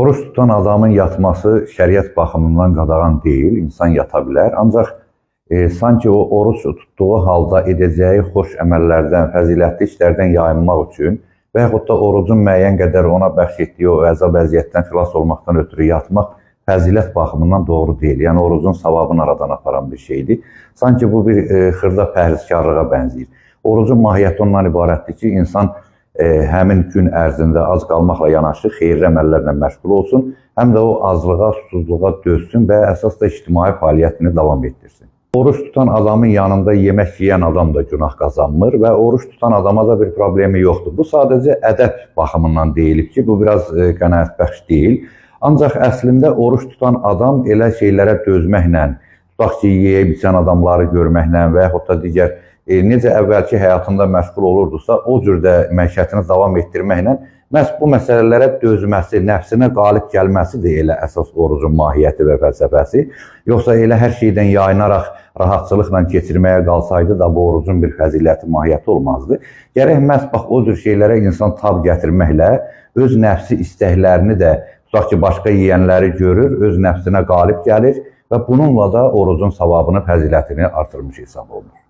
Oruç tutan adamın yatması şəriət baxımından qadağan deyil, insan yata bilər. Ancaq sanki o oruç tutduğu halda edəcəyi xoş əməllərdən, fəzilətli işlərdən yayınmaq üçün və yaxud da orucun müəyyən qədər ona bəxş etdiyi o əzab əziyyətdən xilas olmaqdan ötürü yatmaq fəzilət baxımından doğru deyil. Yəni orucun savabını aradan aparan bir şeydir. Sanki bu bir xırda pəhrizkarlığa bənzəyir. Orucun mahiyyəti ondan ibarətdir ki, insan həmin gün ərzində az qalmaqla yanaşı xeyirli əməllərlə məşğul olsun, həm də o azlığa, susuzluğa dözsün və əsas da ictimai fəaliyyətini davam etdirsin. Oruç tutan adamın yanında yemək yeyən adam da günah qazanmır və oruç tutan adama da bir problemi yoxdur. Bu sadəcə ədəb baxımından deyilib ki, bu biraz qənaətbəxş deyil. Ancaq əslində oruç tutan adam elə şeylərə dözməklə, tutaq ki, yeyib içən adamları görməklə və yaxud da digər necə əvvəlki həyatında məşğul olurdusa, o cür də məişətini davam etdirməklə məhz bu məsələlərə dözməsi, nəfsinə qalib gəlməsi də elə əsas orucun mahiyyəti və fəlsəfəsi. Yoxsa elə hər şeydən yayınaraq rahatçılıqla keçirməyə qalsaydı da bu orucun bir fəziləti, mahiyyəti olmazdı. Gərək məhz bax o cür şeylərə insan tab gətirməklə öz nəfsi istəklərini də, tutaq ki, başqa yeyənləri görür, öz nəfsinə qalib gəlir və bununla da orucun savabını, fəzilətini artırmış hesab olunur.